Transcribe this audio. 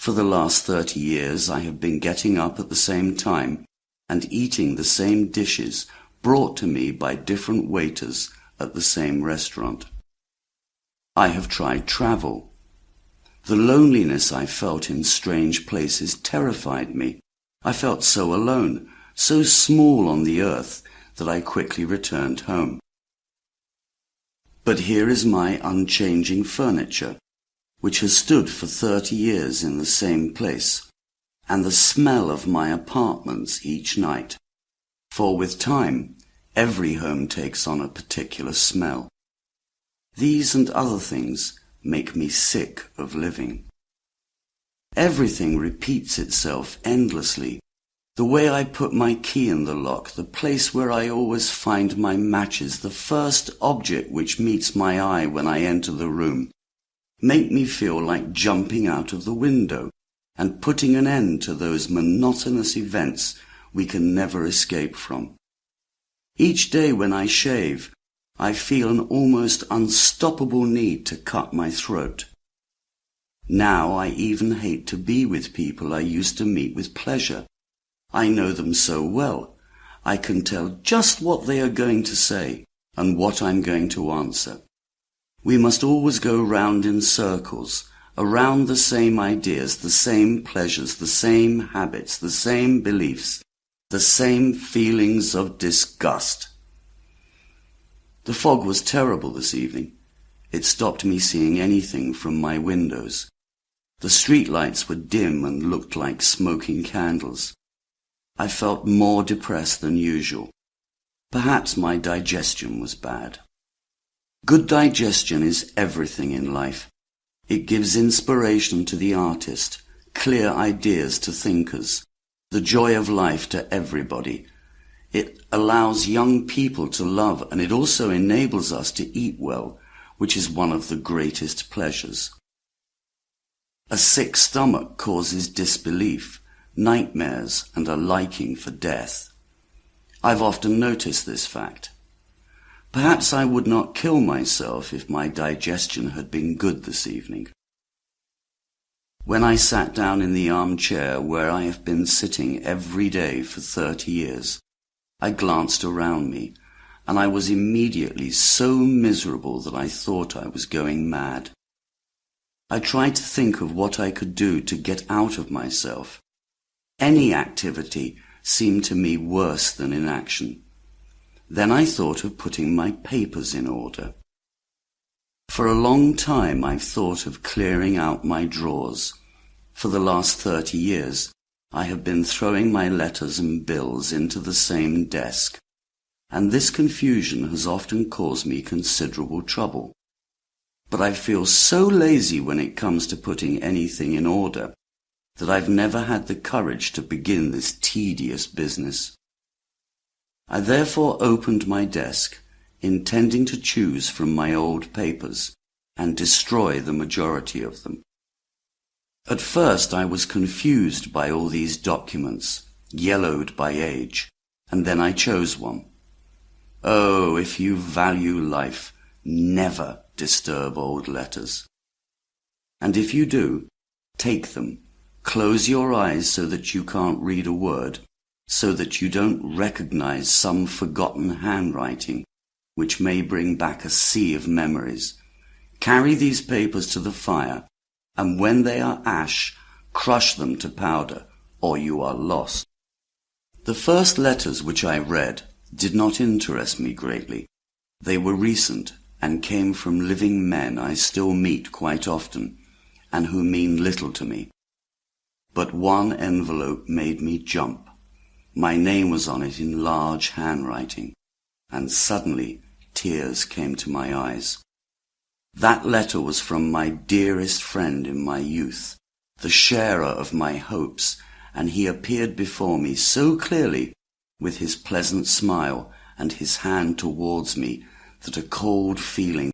For the last 30 years I have been getting up at the same time and eating the same dishes brought to me by different waiters at the same restaurant. I have tried travel. The loneliness I felt in strange places terrified me. I felt so alone, so small on the earth, that I quickly returned home. But here is my unchanging furniture, which has stood for 30 years in the same place, and the smell of my apartments each night. For with time, every home takes on a particular smell. These and other things make me sick of living. Everything repeats itself endlessly. The way I put my key in the lock, the place where I always find my matches, the first object which meets my eye when I enter the room, make me feel like jumping out of the window and putting an end to those monotonous events we can never escape from. Each day when I shave, I feel an almost unstoppable need to cut my throat. Now I even hate to be with people I used to meet with pleasure. I know them so well, I can tell just what they are going to say and what I'm going to answer. We must always go round in circles, around the same ideas, the same pleasures, the same habits, the same beliefs, the same feelings of disgust. The fog was terrible this evening. It stopped me seeing anything from my windows. The street lights were dim and looked like smoking candles. I felt more depressed than usual. Perhaps my digestion was bad. Good digestion is everything in life. It gives inspiration to the artist, clear ideas to thinkers, the joy of life to everybody. It allows young people to love, and it also enables us to eat well, which is one of the greatest pleasures. A sick stomach causes disbelief, nightmares, and a liking for death. I've often noticed this fact. Perhaps I would not kill myself if my digestion had been good this evening. When I sat down in the armchair where I have been sitting every day for 30 years, I glanced around me, and I was immediately so miserable that I thought I was going mad. I tried to think of what I could do to get out of myself. Any activity seemed to me worse than inaction. Then I thought of putting my papers in order. For a long time I've thought of clearing out my drawers. For the last 30 years I have been throwing my letters and bills into the same desk, and this confusion has often caused me considerable trouble. But I feel so lazy when it comes to putting anything in order that I've never had the courage to begin this tedious business. I therefore opened my desk, intending to choose from my old papers and destroy the majority of them. At first I was confused by all these documents, yellowed by age, and then I chose one. Oh, if you value life, never disturb old letters. And if you do, take them. Close your eyes so that you can't read a word, so that you don't recognize some forgotten handwriting, which may bring back a sea of memories. Carry these papers to the fire, and when they are ash, crush them to powder, or you are lost. The first letters which I read did not interest me greatly. They were recent, and came from living men I still meet quite often, and who mean little to me. But one envelope made me jump. My name was on it in large handwriting, and suddenly tears came to my eyes. That letter was from my dearest friend in my youth, the sharer of my hopes, and he appeared before me so clearly, with his pleasant smile and his hand towards me, that a cold feeling